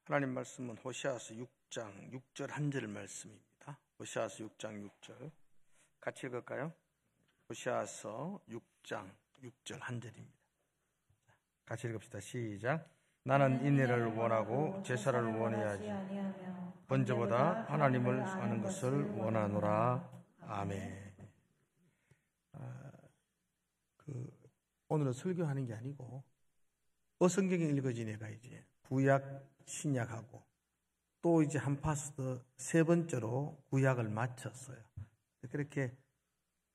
하나님 말씀은 호시아서 6장 6절 한 절 말씀입니다. 호시아서 6장 6절 같이 읽을까요? 호시아서 6장 6절 한 절입니다. 같이 읽읍시다. 시작. 나는 인내를 원하고 제사를 원해야지 번제보다 하나님을 아는 것을 원하노라. 아멘. 오늘은 설교하는 게 아니고 어성경에 읽어진 애가 이제 구약 신약하고 또 이제 한 파스 더 세 번째로 구약을 마쳤어요. 그렇게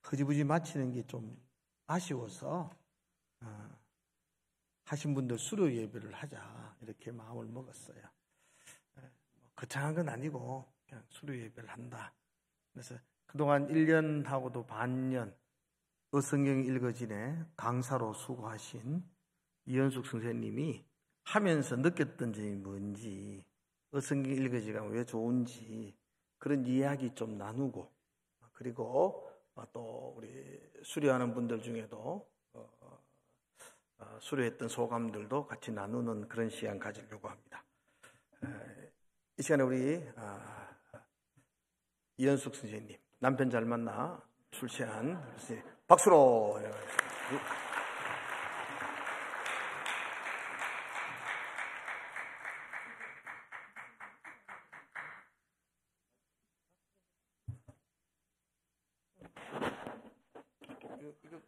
흐지부지 마치는 게 좀 아쉬워서 하신 분들 수료 예배를 하자 이렇게 마음을 먹었어요. 거창한 건 아니고 그냥 수료 예배를 한다. 그래서 그동안 1년하고도 반년 어성경이 읽어진에 강사로 수고하신 이현숙 선생님이 하면서 느꼈던 점이 뭔지, 어성경 읽어지가 왜 좋은지 그런 이야기 좀 나누고, 그리고 또 우리 수료하는 분들 중에도 수료했던 소감들도 같이 나누는 그런 시간 가지려고 합니다. 이 시간에 우리 이현숙 선생님, 남편 잘 만나 출세한 박수로.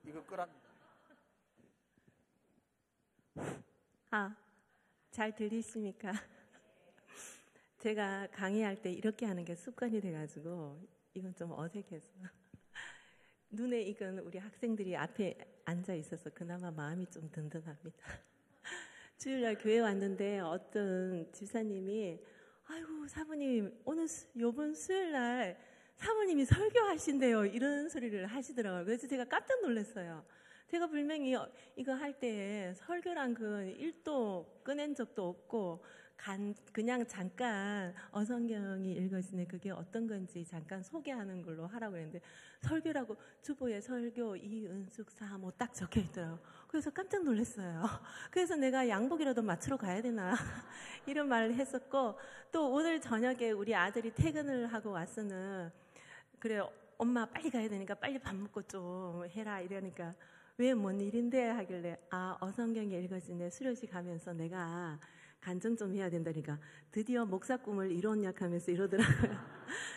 이거 끄랍니다. 잘 들리십니까? 제가 강의할 때 이렇게 하는 게 습관이 돼가지고 이건 좀 어색해서 눈에 익은 우리 학생들이 앞에 앉아 있어서 그나마 마음이 좀 든든합니다. 주일날 교회 왔는데 어떤 집사님이 아이고 사모님 오늘 요번 수요일날 사모님이 설교하신대요 이런 소리를 하시더라고요. 그래서 제가 깜짝 놀랐어요. 제가 분명히 이거 할 때 설교란 그 1도 꺼낸 적도 없고 그냥 잠깐 어성경이 읽어지네 그게 어떤 건지 잠깐 소개하는 걸로 하라고 했는데 설교라고 주보에 설교 이은숙 사모 딱 적혀 있더라고요. 그래서 깜짝 놀랐어요. 그래서 내가 양복이라도 맞추러 가야 되나 이런 말을 했었고, 또 오늘 저녁에 우리 아들이 퇴근을 하고 왔으는 그래 엄마 빨리 가야 되니까 빨리 밥 먹고 좀 해라 이러니까 왜 뭔 일인데 하길래 어성경이 읽어지네 수료식 하면서 내가 간증 좀 해야 된다니까 드디어 목사 꿈을 이뤘냐 하면서 이러더라고요.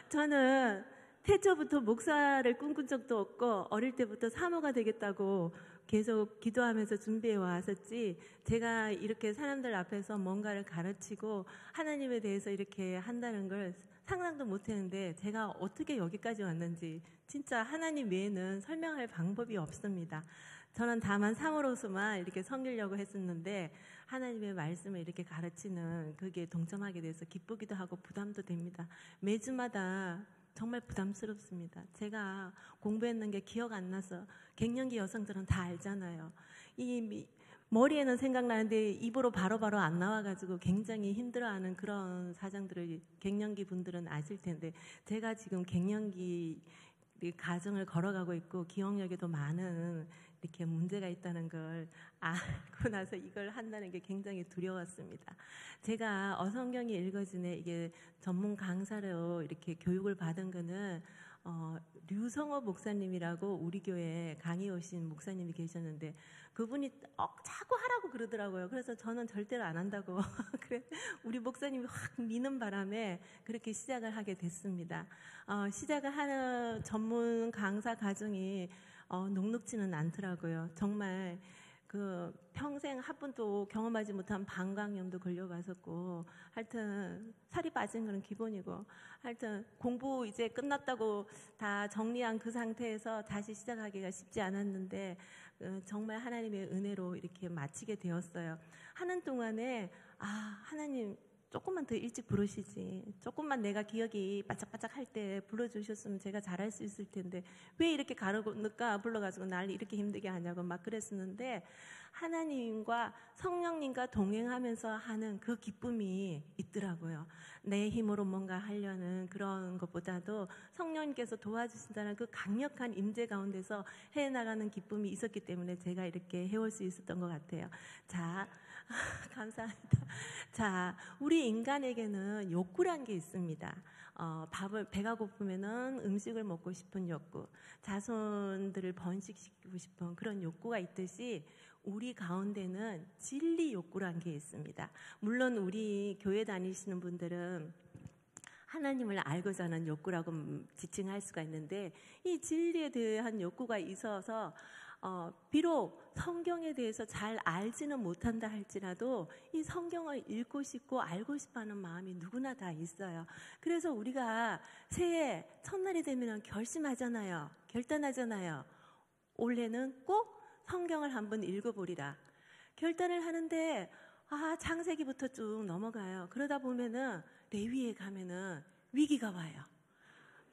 저는 태초부터 목사를 꿈꾼 적도 없고 어릴 때부터 사모가 되겠다고 계속 기도하면서 준비해 왔었지, 제가 이렇게 사람들 앞에서 뭔가를 가르치고 하나님에 대해서 이렇게 한다는 걸 상상도 못했는데 제가 어떻게 여기까지 왔는지 진짜 하나님 외에는 설명할 방법이 없습니다. 저는 다만 사모로서만 이렇게 섬기려고 했었는데 하나님의 말씀을 이렇게 가르치는 그게 동참하게 돼서 기쁘기도 하고 부담도 됩니다. 매주마다 정말 부담스럽습니다. 제가 공부했는 게 기억 안 나서 갱년기 여성들은 다 알잖아요. 이 머리에는 생각나는데 입으로 바로바로 안 나와가지고 굉장히 힘들어하는 그런 사정들을 갱년기 분들은 아실 텐데 제가 지금 갱년기 가정을 걸어가고 있고 기억력에도 많은 이렇게 문제가 있다는 걸 알고 나서 이걸 한다는 게 굉장히 두려웠습니다. 제가 어성경이 읽어지네 이게 전문 강사로 이렇게 교육을 받은 거는 류성호 목사님이라고 우리 교회에 강의 오신 목사님이 계셨는데 그분이 자꾸 하라고 그러더라고요. 그래서 저는 절대로 안 한다고 그래 우리 목사님이 확 미는 바람에 그렇게 시작을 하게 됐습니다. 시작을 하는 전문 강사 과정이 녹록지는 않더라고요. 정말 그 평생 한 번도 경험하지 못한 방광염도 걸려봤었고, 하여튼 살이 빠진 건 기본이고, 하여튼 공부 이제 끝났다고 다 정리한 그 상태에서 다시 시작하기가 쉽지 않았는데 정말 하나님의 은혜로 이렇게 마치게 되었어요. 하는 동안에 하나님 조금만 더 일찍 부르시지, 조금만 내가 기억이 바짝바짝 할 때 불러주셨으면 제가 잘할 수 있을 텐데 왜 이렇게 가르니까 불러가지고 날 이렇게 힘들게 하냐고 막 그랬었는데, 하나님과 성령님과 동행하면서 하는 그 기쁨이 있더라고요. 내 힘으로 뭔가 하려는 그런 것보다도 성령님께서 도와주신다는 그 강력한 임재 가운데서 해나가는 기쁨이 있었기 때문에 제가 이렇게 해올 수 있었던 것 같아요. 자, 감사합니다. 자, 우리 인간에게는 욕구란 게 있습니다. 배가 고프면은 음식을 먹고 싶은 욕구, 자손들을 번식시키고 싶은 그런 욕구가 있듯이 우리 가운데는 진리 욕구란 게 있습니다. 물론 우리 교회 다니시는 분들은 하나님을 알고자 하는 욕구라고 지칭할 수가 있는데, 이 진리에 대한 욕구가 있어서 비록 성경에 대해서 잘 알지는 못한다 할지라도 이 성경을 읽고 싶고 알고 싶어하는 마음이 누구나 다 있어요. 그래서 우리가 새해 첫날이 되면 결심하잖아요. 결단하잖아요. 올해는 꼭 성경을 한번 읽어보리라. 결단을 하는데 창세기부터 쭉 넘어가요. 그러다 보면은 레위기에 가면은 위기가 와요.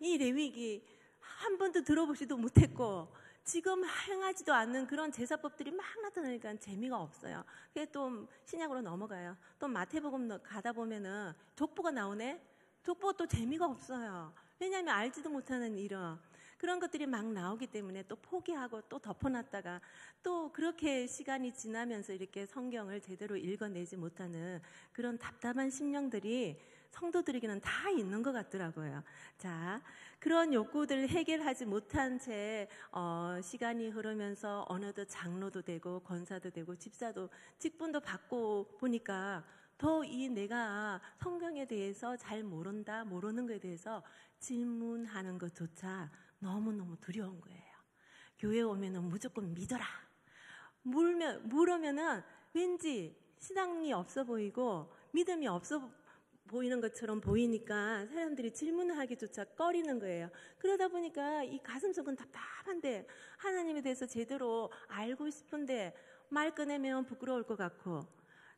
이 레위기 한 번도 들어보지도 못했고 지금 행하지도 않는 그런 제사법들이 막 나타나니까 재미가 없어요. 그게 또 신약으로 넘어가요. 또 마태복음 가다 보면은 족보가 나오네. 족보가 또 재미가 없어요. 왜냐하면 알지도 못하는 이런 그런 것들이 막 나오기 때문에 또 포기하고 또 덮어놨다가 또 그렇게 시간이 지나면서 이렇게 성경을 제대로 읽어내지 못하는 그런 답답한 심령들이 성도들에게는 다 있는 것 같더라고요. 자, 그런 욕구들을 해결하지 못한 채 시간이 흐르면서 어느덧 장로도 되고 권사도 되고 집사도 직분도 받고 보니까 더 이 내가 성경에 대해서 잘 모르는 것에 대해서 질문하는 것조차 너무너무 두려운 거예요. 교회 오면은 무조건 믿어라. 물으면은 왠지 신앙이 없어 보이고 믿음이 없어 보이는 것처럼 보이니까 사람들이 질문을 하기조차 꺼리는 거예요. 그러다 보니까 이 가슴속은 답답한데 하나님에 대해서 제대로 알고 싶은데 말 꺼내면 부끄러울 것 같고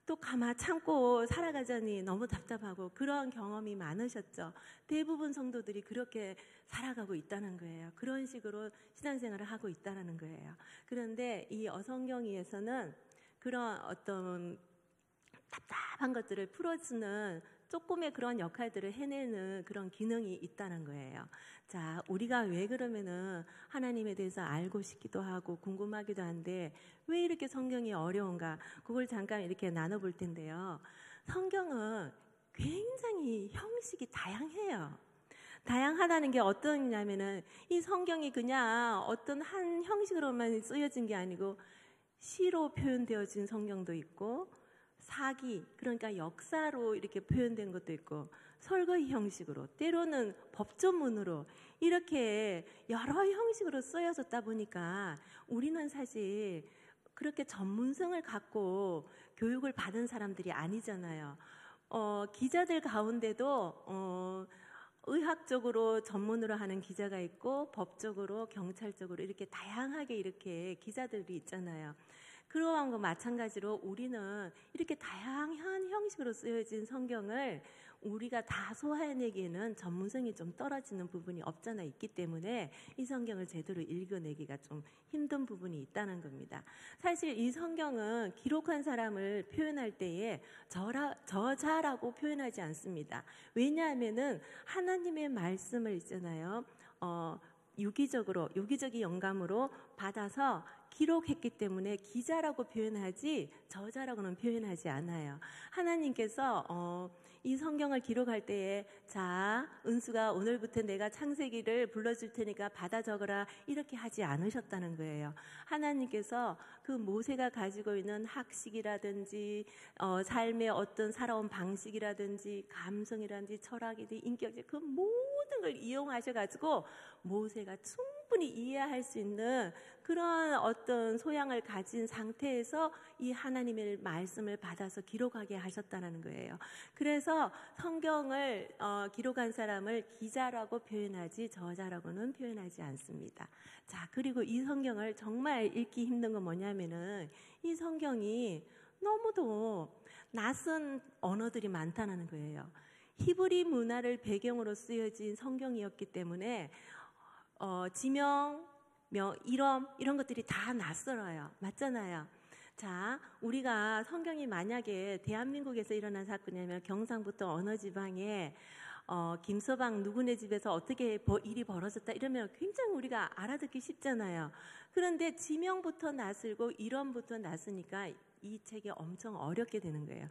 또 가만 참고 살아가자니 너무 답답하고 그런 경험이 많으셨죠. 대부분 성도들이 그렇게 살아가고 있다는 거예요. 그런 식으로 신앙생활을 하고 있다는 거예요. 그런데 이 어성경에서는 그런 어떤 답답한 것들을 풀어주는 조금의 그런 역할들을 해내는 그런 기능이 있다는 거예요. 자, 우리가 왜 그러면은 하나님에 대해서 알고 싶기도 하고 궁금하기도 한데 왜 이렇게 성경이 어려운가? 그걸 잠깐 이렇게 나눠볼 텐데요. 성경은 굉장히 형식이 다양해요. 다양하다는 게 어떠냐면은 이 성경이 그냥 어떤 한 형식으로만 쓰여진 게 아니고 시로 표현되어진 성경도 있고 사기, 그러니까 역사로 이렇게 표현된 것도 있고 설거지 형식으로 때로는 법조문으로 이렇게 여러 형식으로 쓰여졌다 보니까 우리는 사실 그렇게 전문성을 갖고 교육을 받은 사람들이 아니잖아요. 기자들 가운데도 의학적으로 전문으로 하는 기자가 있고 법적으로 경찰적으로 이렇게 다양하게 이렇게 기자들이 있잖아요. 그러한 거 마찬가지로 우리는 이렇게 다양한 형식으로 쓰여진 성경을 우리가 다 소화해내기에는 전문성이 좀 떨어지는 부분이 없잖아 있기 때문에 이 성경을 제대로 읽어내기가 좀 힘든 부분이 있다는 겁니다. 사실 이 성경은 기록한 사람을 표현할 때에 저자라고 표현하지 않습니다. 왜냐하면은 하나님의 말씀을 있잖아요. 유기적인 영감으로 받아서 기록했기 때문에 기자라고 표현하지 저자라고는 표현하지 않아요. 하나님께서 이 성경을 기록할 때에 자, 은수가 오늘부터 내가 창세기를 불러줄 테니까 받아 적어라 이렇게 하지 않으셨다는 거예요. 하나님께서 그 모세가 가지고 있는 학식이라든지 삶의 어떤 살아온 방식이라든지 감성이라든지 철학이든지 인격이 그 모든 걸 이용하셔가지고 모세가 충분히 이해할 수 있는 그런 어떤 소양을 가진 상태에서 이 하나님의 말씀을 받아서 기록하게 하셨다는 거예요. 그래서 성경을 기록한 사람을 기자라고 표현하지 저자라고는 표현하지 않습니다. 자, 그리고 이 성경을 정말 읽기 힘든 건 뭐냐면은 이 성경이 너무도 낯선 언어들이 많다는 거예요. 히브리 문화를 배경으로 쓰여진 성경이었기 때문에 지명, 이런 것들이 다 낯설어요. 맞잖아요. 자, 우리가 성경이 만약에 대한민국에서 일어난 사건이면 경상부터 어느 지방에 김서방 누구네 집에서 어떻게 일이 벌어졌다 이러면 굉장히 우리가 알아듣기 쉽잖아요. 그런데 지명부터 낯설고 이론부터 낯으니까 이 책이 엄청 어렵게 되는 거예요.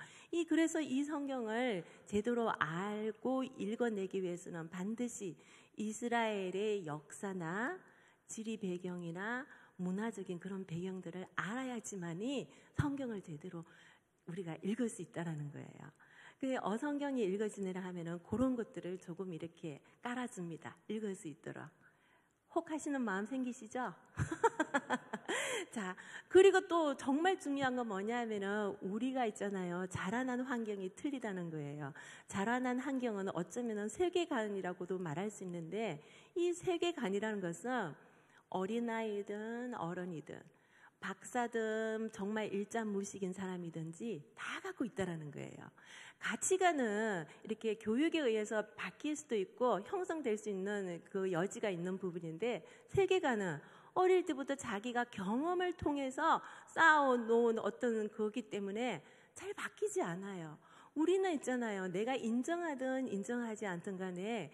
그래서 이 성경을 제대로 알고 읽어내기 위해서는 반드시 이스라엘의 역사나 지리 배경이나 문화적인 그런 배경들을 알아야지만이 성경을 제대로 우리가 읽을 수 있다라는 거예요. 그 어성경이 읽어지느라 하면은 그런 것들을 조금 이렇게 깔아줍니다. 읽을 수 있도록. 혹하시는 마음 생기시죠? 자, 그리고 또 정말 중요한 건 뭐냐면은 우리가 있잖아요. 자라난 환경이 틀리다는 거예요. 자라난 환경은 어쩌면은 세계관이라고도 말할 수 있는데 이 세계관이라는 것은 어린아이든 어른이든 박사든 정말 일자무식인 사람이든지 다 갖고 있다라는 거예요. 가치관은 이렇게 교육에 의해서 바뀔 수도 있고 형성될 수 있는 그 여지가 있는 부분인데 세계관은 어릴 때부터 자기가 경험을 통해서 쌓아놓은 어떤 거기 때문에 잘 바뀌지 않아요. 우리는 있잖아요. 내가 인정하든 인정하지 않든 간에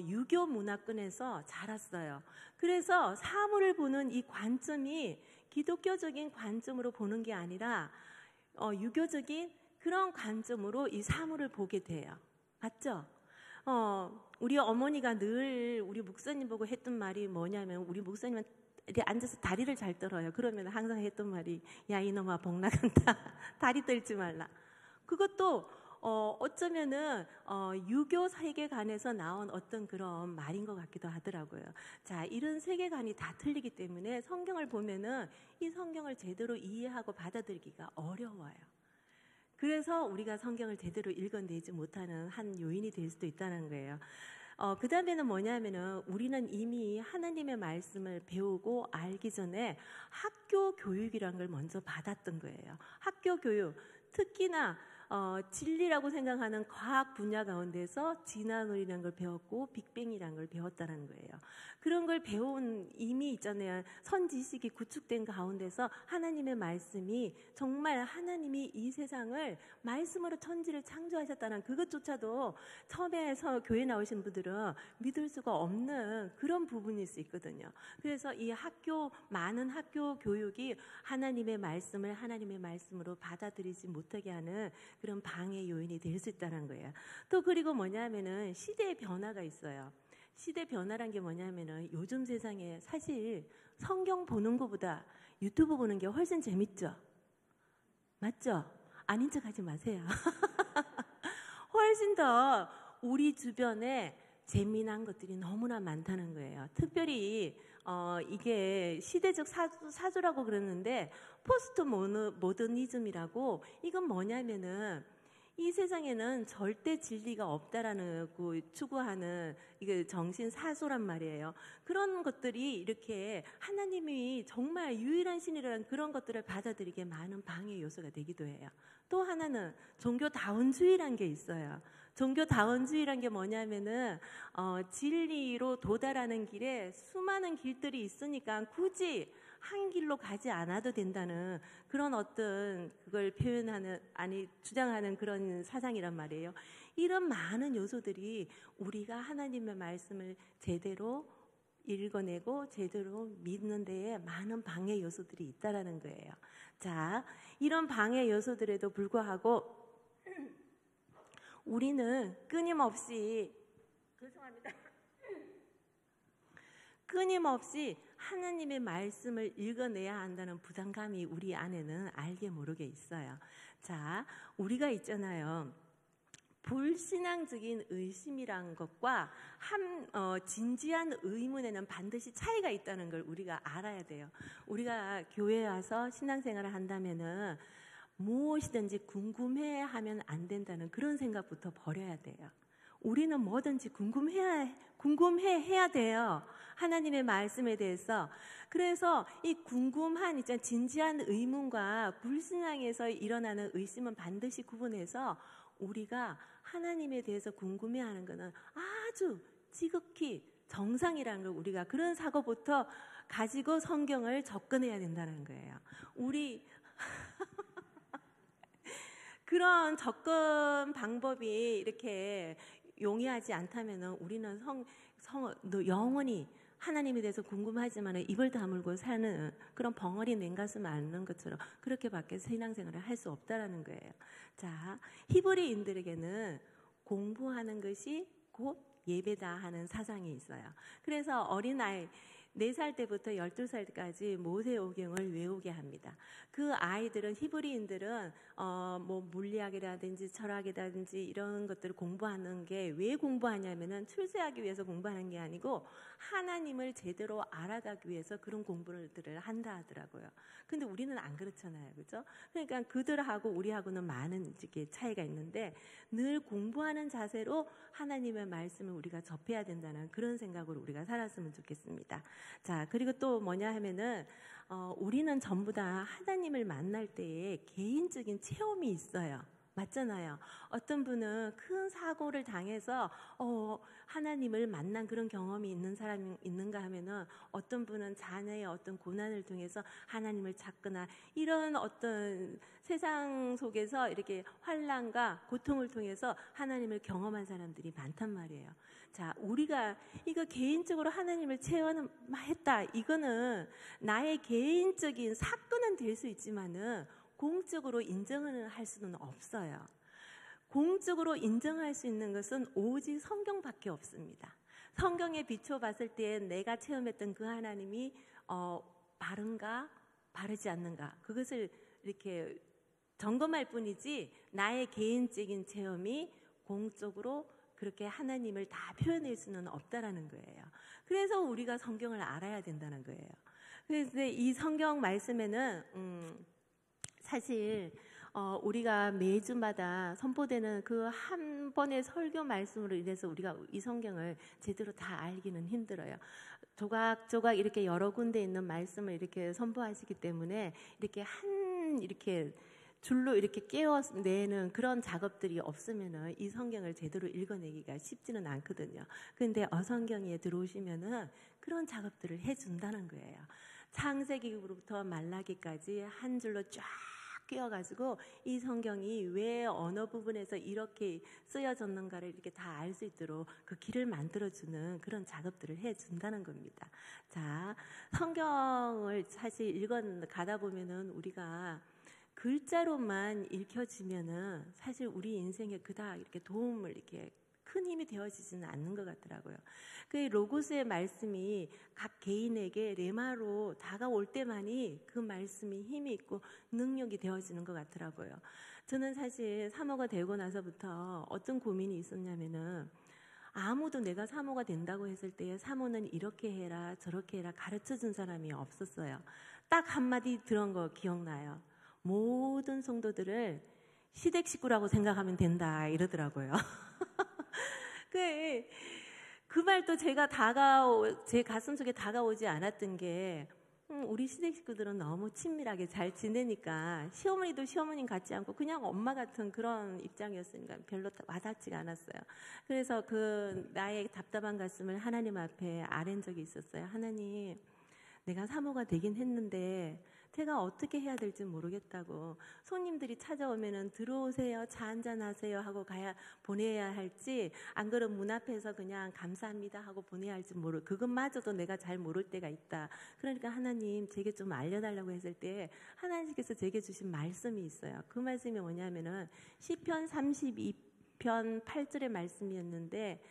유교 문화권에서 자랐어요. 그래서 사물을 보는 이 관점이 기독교적인 관점으로 보는 게 아니라 유교적인 그런 관점으로 이 사물을 보게 돼요. 맞죠? 우리 어머니가 늘 우리 목사님 보고 했던 말이 뭐냐면 우리 목사님은 이렇게 앉아서 다리를 잘 떨어요. 그러면 항상 했던 말이 야 이놈아 복 나간다. 다리 떨지 말라. 그것도 어쩌면은 유교 세계관에서 나온 어떤 그런 말인 것 같기도 하더라고요. 자, 이런 세계관이 다 틀리기 때문에 성경을 보면은 이 성경을 제대로 이해하고 받아들이기가 어려워요. 그래서 우리가 성경을 제대로 읽어내지 못하는 한 요인이 될 수도 있다는 거예요. 그 다음에는 뭐냐면은 우리는 이미 하나님의 말씀을 배우고 알기 전에 학교 교육이라는 걸 먼저 받았던 거예요. 학교 교육, 특히나 진리라고 생각하는 과학 분야 가운데서 진화론이라는 걸 배웠고 빅뱅이라는 걸 배웠다는 거예요. 그런 걸 배운 이미 있잖아요. 선지식이 구축된 가운데서 하나님의 말씀이 정말 하나님이 이 세상을 말씀으로 천지를 창조하셨다는 그것조차도 처음에서 교회 나오신 분들은 믿을 수가 없는 그런 부분일 수 있거든요. 그래서 이 많은 학교 교육이 하나님의 말씀을 하나님의 말씀으로 받아들이지 못하게 하는 그런 방해 요인이 될 수 있다는 거예요. 또 그리고 뭐냐면은 시대의 변화가 있어요. 시대 변화란 게 뭐냐면은 요즘 세상에 사실 성경 보는 것보다 유튜브 보는 게 훨씬 재밌죠? 맞죠? 아닌 척 하지 마세요. 훨씬 더 우리 주변에 재미난 것들이 너무나 많다는 거예요. 특별히 이게 시대적 사조라고 그러는데 포스트 모더니즘이라고 이건 뭐냐면은 이 세상에는 절대 진리가 없다라는 추구하는 이게 정신 사조란 말이에요. 그런 것들이 이렇게 하나님이 정말 유일한 신이라는 그런 것들을 받아들이게 많은 방해 요소가 되기도 해요. 또 하나는 종교다원주의란 게 있어요. 종교다원주의란 게 뭐냐면은 진리로 도달하는 길에 수많은 길들이 있으니까 굳이 한 길로 가지 않아도 된다는 그런 어떤 그걸 주장하는 그런 사상이란 말이에요. 이런 많은 요소들이 우리가 하나님의 말씀을 제대로 읽어내고 제대로 믿는 데에 많은 방해 요소들이 있다라는 거예요. 자, 이런 방해 요소들에도 불구하고 우리는 끊임없이 하나님의 말씀을 읽어내야 한다는 부담감이 우리 안에는 알게 모르게 있어요. 자, 우리가 있잖아요. 불신앙적인 의심이란 것과 진지한 의문에는 반드시 차이가 있다는 걸 우리가 알아야 돼요. 우리가 교회에 와서 신앙생활을 한다면은 무엇이든지 궁금해하면 안 된다는 그런 생각부터 버려야 돼요. 우리는 뭐든지 궁금해해야 돼요. 하나님의 말씀에 대해서. 그래서 이 궁금한 진지한 의문과 불신앙에서 일어나는 의심은 반드시 구분해서 우리가 하나님에 대해서 궁금해하는 것은 아주 지극히 정상이라는 걸 우리가 그런 사고부터 가지고 성경을 접근해야 된다는 거예요. 우리 그런 접근 방법이 이렇게 용이하지 않다면은 우리는 영원히 하나님에 대해서 궁금하지만 입을 다물고 사는 그런 벙어리 냉가슴 앓는 것처럼 그렇게밖에 신앙생활을 할 수 없다라는 거예요. 자, 히브리인들에게는 공부하는 것이 곧 예배다 하는 사상이 있어요. 그래서 어린아이 4살 때부터 12살까지 모세오경을 외우게 합니다. 그 아이들은 히브리인들은 뭐 물리학이라든지 철학이라든지 이런 것들을 공부하는 게 왜 공부하냐면은 출세하기 위해서 공부하는 게 아니고 하나님을 제대로 알아가기 위해서 그런 공부들을 한다 하더라고요. 근데 우리는 안 그렇잖아요. 그죠? 그러니까 그들하고 우리하고는 많은 차이가 있는데 늘 공부하는 자세로 하나님의 말씀을 우리가 접해야 된다는 그런 생각으로 우리가 살았으면 좋겠습니다. 자, 그리고 또 뭐냐 하면은 우리는 전부 다 하나님을 만날 때에 개인적인 체험이 있어요. 맞잖아요. 어떤 분은 큰 사고를 당해서 하나님을 만난 그런 경험이 있는 사람이 있는가 하면은 어떤 분은 자녀의 어떤 고난을 통해서 하나님을 찾거나 이런 어떤 세상 속에서 이렇게 환난과 고통을 통해서 하나님을 경험한 사람들이 많단 말이에요. 자, 우리가 이거 개인적으로 하나님을 체험했다. 이거는 나의 개인적인 사건은 될 수 있지만은 공적으로 인정을 할 수는 없어요. 공적으로 인정할 수 있는 것은 오직 성경밖에 없습니다. 성경에 비춰봤을 때 내가 체험했던 그 하나님이 바른가 바르지 않는가 그것을 이렇게 점검할 뿐이지 나의 개인적인 체험이 공적으로 그렇게 하나님을 다 표현할 수는 없다라는 거예요. 그래서 우리가 성경을 알아야 된다는 거예요. 그래서 이 성경 말씀에는 사실 우리가 매주마다 선포되는 그 한 번의 설교 말씀으로 인해서 우리가 이 성경을 제대로 다 알기는 힘들어요. 조각조각 이렇게 여러 군데 있는 말씀을 이렇게 선포하시기 때문에 이렇게 이렇게 줄로 이렇게 깨워내는 그런 작업들이 없으면은 이 성경을 제대로 읽어내기가 쉽지는 않거든요. 그런데 어성경에 들어오시면은 그런 작업들을 해준다는 거예요. 창세기부터 말라기까지 한 줄로 쫙 끼워가지고 이 성경이 왜 어느 부분에서 이렇게 쓰여졌는가를 이렇게 다 알 수 있도록 그 길을 만들어주는 그런 작업들을 해준다는 겁니다. 자, 성경을 사실 읽어가다 보면은 우리가 글자로만 읽혀지면은 사실 우리 인생에 그닥 이렇게 도움을 이렇게 큰 힘이 되어지지는 않는 것 같더라고요. 그 로고스의 말씀이 각 개인에게 레마로 다가올 때만이 그 말씀이 힘이 있고 능력이 되어지는 것 같더라고요. 저는 사실 사모가 되고 나서부터 어떤 고민이 있었냐면은 아무도 내가 사모가 된다고 했을 때 사모는 이렇게 해라 저렇게 해라 가르쳐준 사람이 없었어요. 딱 한마디 들은 거 기억나요. 모든 성도들을 시댁 식구라고 생각하면 된다 이러더라고요. 그 말도 제 가슴속에 다가오지 않았던 게 우리 시댁 식구들은 너무 친밀하게 잘 지내니까 시어머니도 시어머님 같지 않고 그냥 엄마 같은 그런 입장이었으니까 별로 와닿지가 않았어요. 그래서 그 나의 답답한 가슴을 하나님 앞에 아랜 적이 있었어요. 하나님, 내가 사모가 되긴 했는데 제가 어떻게 해야 될지 모르겠다고. 손님들이 찾아오면은 들어오세요, 차 한잔 하세요 하고 보내야 할지, 안 그러면 문 앞에서 그냥 감사합니다 하고 보내야 할지 그것마저도 내가 잘 모를 때가 있다. 그러니까 하나님 제게 좀 알려달라고 했을 때 하나님께서 제게 주신 말씀이 있어요. 그 말씀이 뭐냐면은 시편 32편 8절의 말씀이었는데,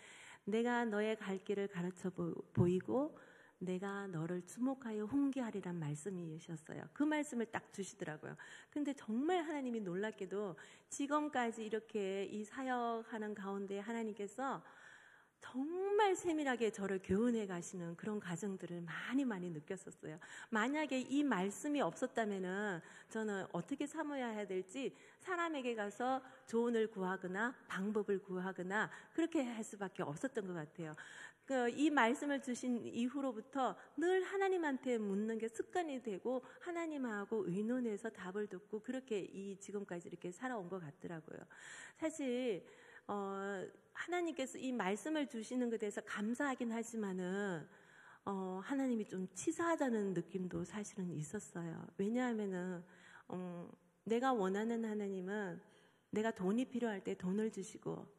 내가 너의 갈 길을 가르쳐 보이고 내가 너를 주목하여 훈계하리란 말씀이셨어요. 그 말씀을 딱 주시더라고요. 근데 정말 하나님이 놀랍게도 지금까지 이렇게 이 사역하는 가운데 하나님께서 정말 세밀하게 저를 교훈해 가시는 그런 과정들을 많이 느꼈었어요. 만약에 이 말씀이 없었다면은 저는 어떻게 사모해야 해야 될지 사람에게 가서 조언을 구하거나 방법을 구하거나 그렇게 할 수밖에 없었던 것 같아요. 이 말씀을 주신 이후로부터 늘 하나님한테 묻는 게 습관이 되고 하나님하고 의논해서 답을 듣고 그렇게 지금까지 이렇게 살아온 것 같더라고요. 사실 하나님께서 이 말씀을 주시는 것에 대해서 감사하긴 하지만은 하나님이 좀 치사하다는 느낌도 사실은 있었어요. 왜냐하면은 내가 원하는 하나님은 내가 돈이 필요할 때 돈을 주시고,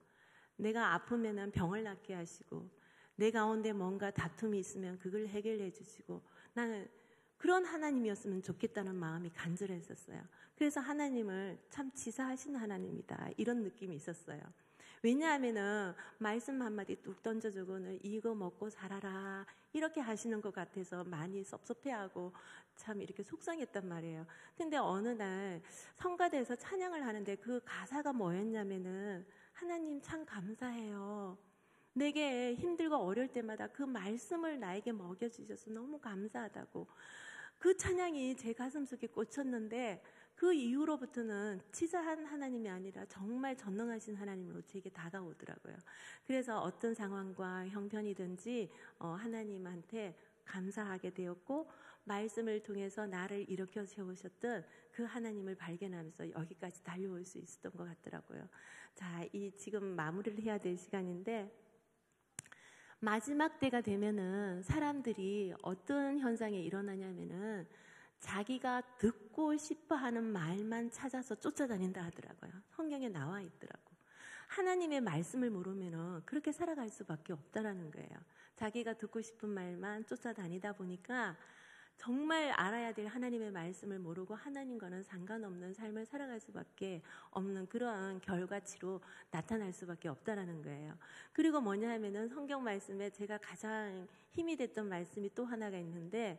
내가 아프면은 병을 낫게 하시고, 내 가운데 뭔가 다툼이 있으면 그걸 해결해 주시고, 나는 그런 하나님이었으면 좋겠다는 마음이 간절했었어요. 그래서 하나님을 참 치사하신 하나님이다, 이런 느낌이 있었어요. 왜냐하면은 말씀 한마디 뚝 던져주고는 이거 먹고 살아라 이렇게 하시는 것 같아서 많이 섭섭해하고 참 이렇게 속상했단 말이에요. 근데 어느 날 성가대에서 찬양을 하는데 그 가사가 뭐였냐면은, 하나님 참 감사해요. 내게 힘들고 어려울 때마다 그 말씀을 나에게 먹여주셔서 너무 감사하다고. 그 찬양이 제 가슴속에 꽂혔는데, 그 이후로부터는 치사한 하나님이 아니라 정말 전능하신 하나님으로 제게 다가오더라고요. 그래서 어떤 상황과 형편이든지 하나님한테 감사하게 되었고, 말씀을 통해서 나를 일으켜 세우셨던 그 하나님을 발견하면서 여기까지 달려올 수 있었던 것 같더라고요. 자, 지금 마무리를 해야 될 시간인데, 마지막 때가 되면은 사람들이 어떤 현상이 일어나냐면은 자기가 듣고 싶어 하는 말만 찾아서 쫓아다닌다 하더라고요. 성경에 나와 있더라고. 하나님의 말씀을 모르면은 그렇게 살아갈 수밖에 없다라는 거예요. 자기가 듣고 싶은 말만 쫓아다니다 보니까 정말 알아야 될 하나님의 말씀을 모르고 하나님과는 상관없는 삶을 살아갈 수밖에 없는 그러한 결과치로 나타날 수밖에 없다라는 거예요. 그리고 뭐냐 하면은 성경 말씀에 제가 가장 힘이 됐던 말씀이 또 하나가 있는데,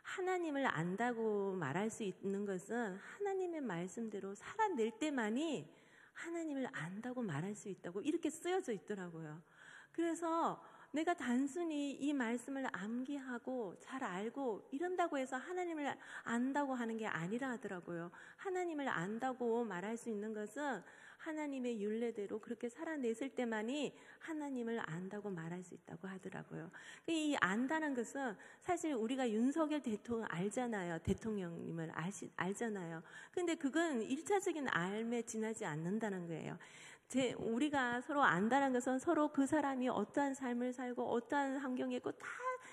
하나님을 안다고 말할 수 있는 것은 하나님의 말씀대로 살아낼 때만이 하나님을 안다고 말할 수 있다고 이렇게 쓰여져 있더라고요. 그래서 내가 단순히 이 말씀을 암기하고 잘 알고 이런다고 해서 하나님을 안다고 하는 게 아니라 하더라고요. 하나님을 안다고 말할 수 있는 것은 하나님의 율례대로 그렇게 살아냈을 때만이 하나님을 안다고 말할 수 있다고 하더라고요. 이 안다는 것은 사실 우리가 윤석열 대통령 알잖아요. 대통령님을 알잖아요. 근데 그건 1차적인 알에 지나지 않는다는 거예요. 우리가 서로 안다는 것은 서로 그 사람이 어떠한 삶을 살고 어떠한 환경에 있고 다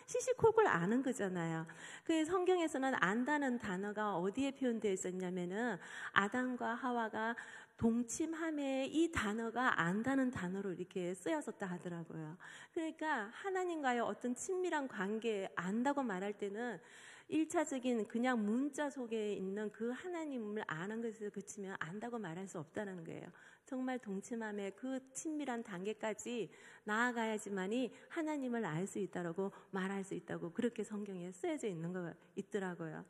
시시콜콜 아는 거잖아요. 그 성경에서는 안다는 단어가 어디에 표현되어 있었냐면은 아담과 하와가 동침함에 이 단어가 안다는 단어로 이렇게 쓰여졌다 하더라고요. 그러니까 하나님과의 어떤 친밀한 관계, 안다고 말할 때는 1차적인 그냥 문자 속에 있는 그 하나님을 아는 것에서 그치면 안다고 말할 수 없다는 거예요. 정말 동침함의 그 친밀한 단계까지 나아가야지만이 하나님을 알 수 있다라고 말할 수 있다고 그렇게 성경에 쓰여져 있는 거 있더라고요.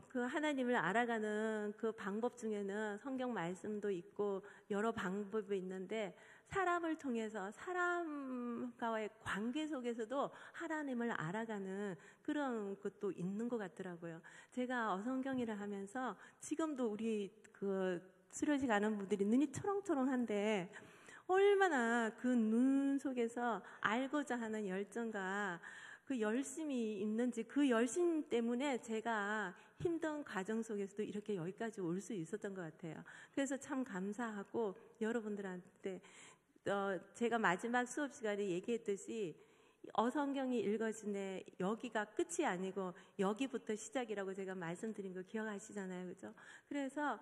그 하나님을 알아가는 그 방법 중에는 성경 말씀도 있고 여러 방법이 있는데, 사람을 통해서 사람과의 관계 속에서도 하나님을 알아가는 그런 것도 있는 것 같더라고요. 제가 어성경일을 하면서 지금도 우리 그 수료식 아는 분들이 눈이 초롱초롱한데 얼마나 그 눈 속에서 알고자 하는 열정과 그 열심이 있는지, 그 열심 때문에 제가 힘든 과정 속에서도 이렇게 여기까지 올 수 있었던 것 같아요. 그래서 참 감사하고, 여러분들한테 제가 마지막 수업 시간에 얘기했듯이 어성경이 읽어지네 여기가 끝이 아니고 여기부터 시작이라고 제가 말씀드린 거 기억하시잖아요, 그죠? 그래서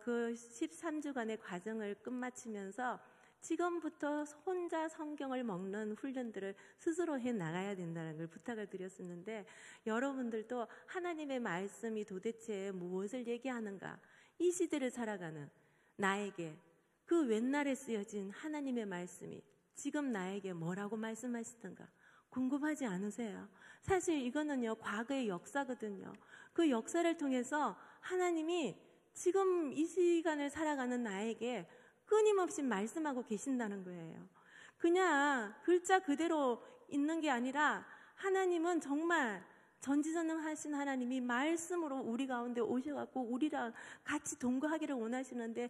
그 13주간의 과정을 끝마치면서 지금부터 혼자 성경을 먹는 훈련들을 스스로 해 나가야 된다는 걸 부탁을 드렸었는데, 여러분들도 하나님의 말씀이 도대체 무엇을 얘기하는가, 이 시대를 살아가는 나에게 그 옛날에 쓰여진 하나님의 말씀이 지금 나에게 뭐라고 말씀하시던가 궁금하지 않으세요? 사실 이거는요, 과거의 역사거든요. 그 역사를 통해서 하나님이 지금 이 시간을 살아가는 나에게 끊임없이 말씀하고 계신다는 거예요. 그냥 글자 그대로 있는 게 아니라 하나님은 정말 전지전능하신 하나님이 말씀으로 우리 가운데 오셔갖고 우리랑 같이 동거하기를 원하시는데,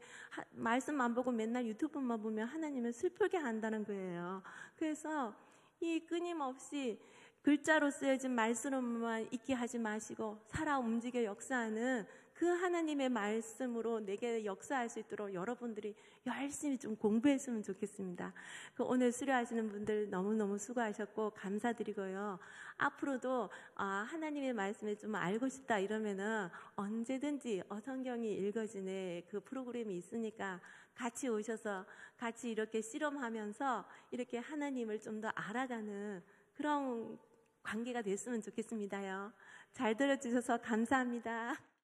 말씀 안 보고 맨날 유튜브만 보면 하나님은 슬프게 한다는 거예요. 그래서 이 끊임없이 글자로 쓰여진 말씀으로만 있게 하지 마시고 살아 움직여 역사하는 그 하나님의 말씀으로 내게 역사할 수 있도록 여러분들이 열심히 좀 공부했으면 좋겠습니다. 오늘 수료하시는 분들 너무너무 수고하셨고 감사드리고요. 앞으로도 하나님의 말씀을 좀 알고 싶다 이러면은 언제든지 어성경이 읽어지네 그 프로그램이 있으니까 같이 오셔서 같이 이렇게 실험하면서 이렇게 하나님을 좀 더 알아가는 그런 관계가 됐으면 좋겠습니다요. 잘 들어주셔서 감사합니다.